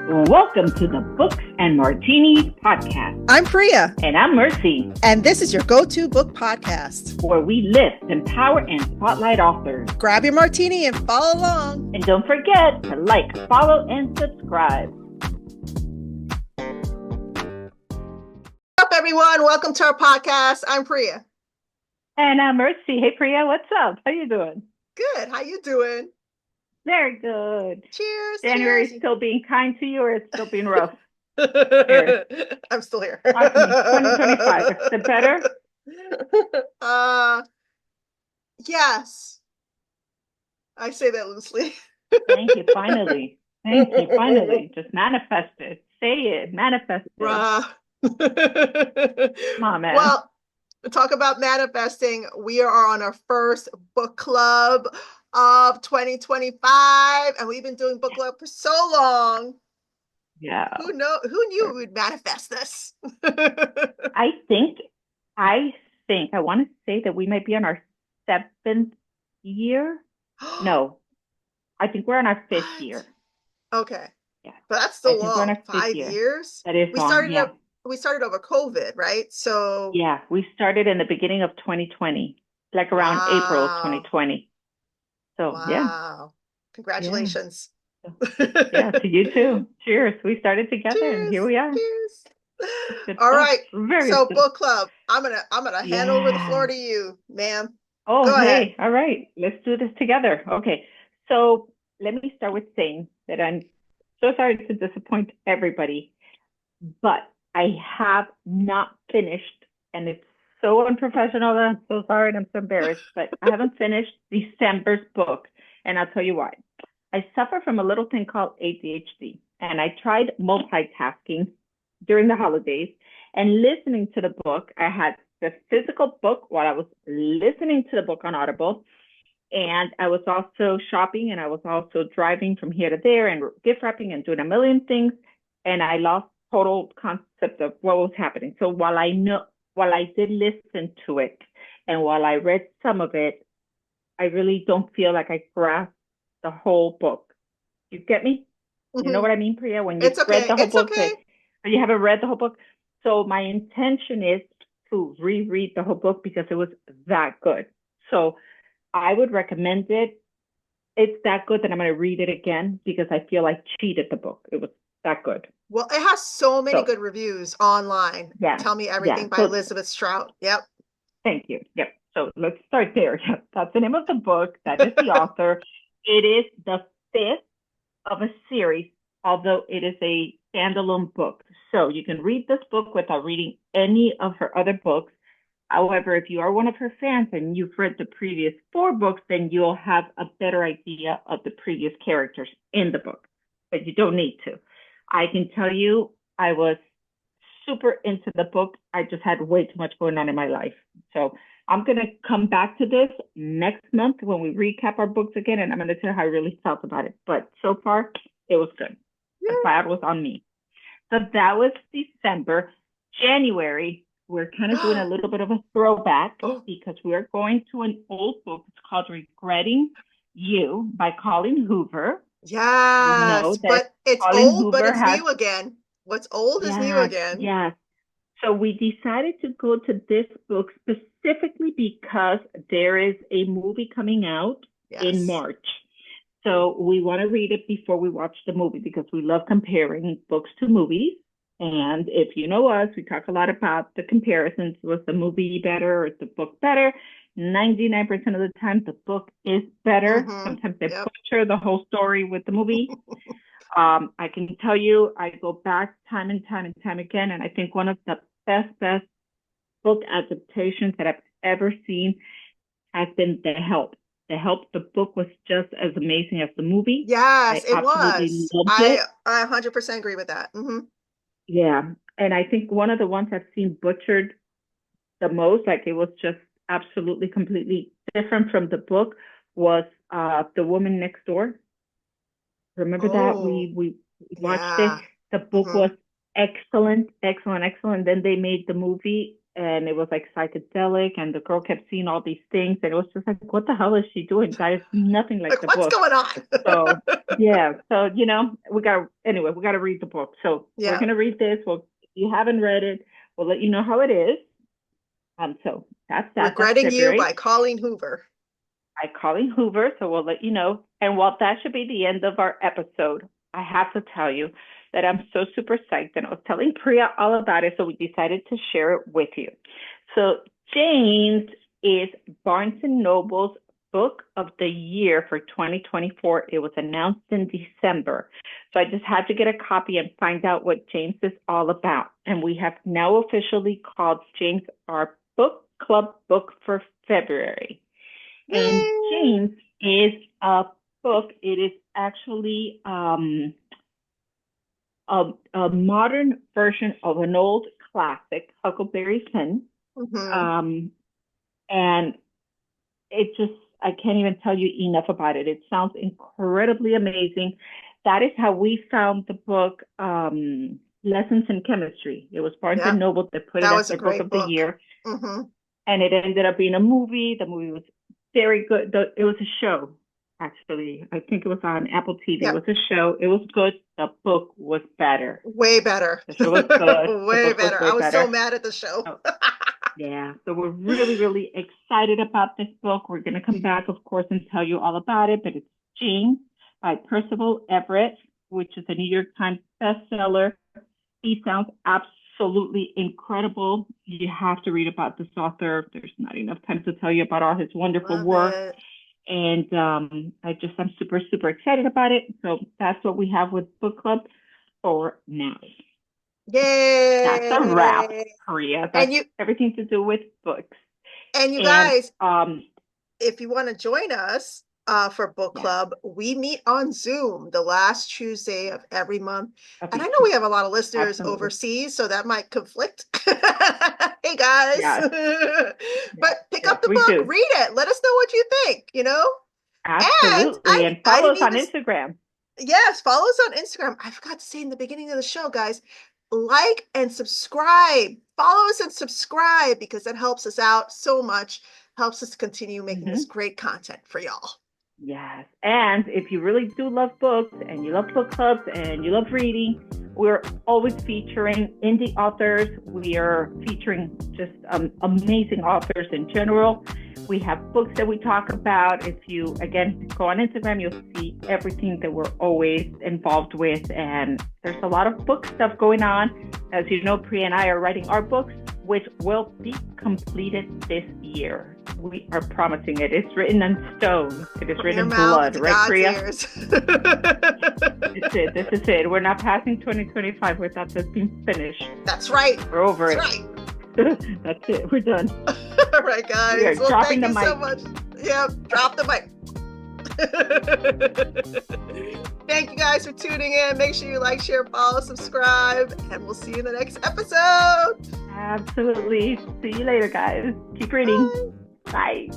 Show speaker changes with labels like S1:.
S1: Welcome to the Books and Martinis Podcast.
S2: I'm Priya.
S1: And I'm Mercy.
S2: And this is your go-to book podcast,
S1: where we lift, empower, and spotlight authors.
S2: Grab your martini and follow along.
S1: And don't forget to like, follow, and subscribe.
S2: What's up, everyone? Welcome to our podcast. I'm Priya.
S1: And I'm Mercy. Hey, Priya, what's up? How you doing?
S2: Good. How you doing?
S1: Very good.
S2: Cheers.
S1: January is still being kind to you, or it's still being rough?
S2: I'm still here.
S1: 2025. Is it better?
S2: Yes. I say that loosely.
S1: Thank you. Finally. Thank you. Finally. Just manifest it. Say it. Manifest it. Come on, man.
S2: Well, talk about manifesting. We are on our first book club of 2025, and we've been doing book club for so long.
S1: Yeah.
S2: Who knew we would manifest this?
S1: I think I want to say that we might be on our 7th year. No, I think we're on our 5th year.
S2: Okay.
S1: Yeah.
S2: But that's still long. 5 years.
S1: That is long.
S2: We started over COVID, right? So
S1: yeah, we started in the beginning of 2020, like around April of 2020. So
S2: wow. Congratulations.
S1: Yeah, to you too. Cheers. We started together. Cheers. And here we are.
S2: Cheers. All right. So
S1: good.
S2: book club. I'm gonna hand over the floor to you, ma'am.
S1: Oh,
S2: go
S1: hey.
S2: ahead.
S1: All right. Let's do this together. Okay. So let me start with saying that I'm so sorry to disappoint everybody, but I have not finished, and it's so unprofessional that I'm so sorry and I'm so embarrassed, but I haven't finished December's book, and I'll tell you why. I suffer from a little thing called ADHD, and I tried multitasking during the holidays and listening to the book. I had the physical book while I was listening to the book on Audible, and I was also shopping, and I was also driving from here to there and gift wrapping and doing a million things, and I lost total concept of what was happening. So while I did listen to it, and while I read some of it, I really don't feel like I grasped the whole book. You get me? Mm-hmm. You know what I mean, Priya? When you read the whole book, but you haven't read the whole book. So my intention is to reread the whole book because it was that good. So I would recommend it. It's that good that I'm going to read it again because I feel I cheated the book. It was that good.
S2: Well, it has so many good reviews online.
S1: Yeah.
S2: Tell Me Everything by Elizabeth Strout. Yep.
S1: Thank you. Yep. So let's start there. Yep. That's the name of the book. That is the author. It is the 5th of a series, although it is a standalone book. So you can read this book without reading any of her other books. However, if you are one of her fans and you've read the previous 4 books, then you'll have a better idea of the previous characters in the book. But you don't need to. I can tell you, I was super into the book. I just had way too much going on in my life. So I'm going to come back to this next month when we recap our books again, and I'm going to tell you how I really felt about it. But so far, it was good. Yeah. The bad was on me. So that was December. January, we're kind of doing a little bit of a throwback because we're going to an old book. It's called Regretting You by Colleen Hoover.
S2: Yes, but it's
S1: Colleen
S2: old,
S1: Hoover
S2: but it's new again. What's old is new again.
S1: Yes. So we decided to go to this book specifically because there is a movie coming out in March. So we want to read it before we watch the movie because we love comparing books to movies. And if you know us, we talk a lot about the comparisons. Was the movie better or is the book better? 99% of the time, the book is better. Mm-hmm. Sometimes they butcher the whole story with the movie. I can tell you, I go back time and time again, and I think one of the best book adaptations that I've ever seen has been The Help. The Help, the book was just as amazing as the movie.
S2: Yes, it was. I 100% agree with that. Mm-hmm.
S1: Yeah, and I think one of the ones I've seen butchered the most, like it was just absolutely completely different from the book, was The Woman Next Door. Remember that? We watched it. The book was excellent. Then they made the movie, and it was like psychedelic, and the girl kept seeing all these things, and it was just like, what the hell is she doing? That is nothing like the
S2: what's
S1: book.
S2: going on?
S1: So yeah, so we gotta read the book. So we're gonna read this. Well, if you haven't read it, we'll let you know how it is. So that's that.
S2: Regretting You by Colleen Hoover.
S1: By Colleen Hoover. So we'll let you know. And while that should be the end of our episode, I have to tell you that I'm so super psyched, and I was telling Priya all about it, so we decided to share it with you. So James is Barnes & Noble's Book of the Year for 2024. It was announced in December. So I just had to get a copy and find out what James is all about. And we have now officially called James our book club book for February. And James is a book. It is actually a modern version of an old classic, Huckleberry Finn. And it just, I can't even tell you enough about it. It sounds incredibly amazing. That is how we found the book, Lessons in Chemistry. It was Barnes & Noble that put it as their book of the year. And it ended up being a movie. The movie was very good. It was a show, actually. I think it was on Apple TV. It was a show. It was good. The book was better.
S2: Way better.
S1: The show was good.
S2: Way better. I was so mad at the show.
S1: Yeah. So we're really, really excited about this book. We're going to come back, of course, and tell you all about it. But it's James by Percival Everett, which is a New York Times bestseller. He sounds absolutely incredible. You have to read about this author. There's not enough time to tell you about all his wonderful work. And I'm super, super excited about it. So that's what we have with Book Club for now.
S2: Yay!
S1: That's a wrap, Priya. That's everything to do with books.
S2: And you guys, if you want to join us for Book Club, we meet on Zoom the last Tuesday of every month. And I know we have a lot of listeners overseas, so that might conflict. Hey guys, but pick up the book, read it. Let us know what you think,
S1: Absolutely. And follow us on Instagram.
S2: Yes, follow us on Instagram. I forgot to say in the beginning of the show, guys, like and subscribe. Follow us and subscribe, because that helps us out so much. Helps us continue making this great content for y'all.
S1: Yes. And if you really do love books, and you love book clubs, and you love reading, we're always featuring indie authors. We are featuring just amazing authors in general. We have books that we talk about. If you, again, go on Instagram, you'll see everything that we're always involved with. And there's a lot of book stuff going on. As you know, Priya and I are writing our books, which will be completed this year. We are promising it. It's written in stone. It is written in blood, right, Priya? This is it. We're not passing 2025 without this being finished.
S2: That's right.
S1: We're over
S2: That's
S1: it.
S2: Right.
S1: That's it. We're done.
S2: All right, guys.
S1: We are dropping
S2: thank
S1: the
S2: you
S1: mic.
S2: so much. Yep, drop the mic. Thank you guys for tuning in. Make sure you like, share, follow, subscribe, and we'll see you in the next episode.
S1: Absolutely. See you later, guys. Keep reading. Bye.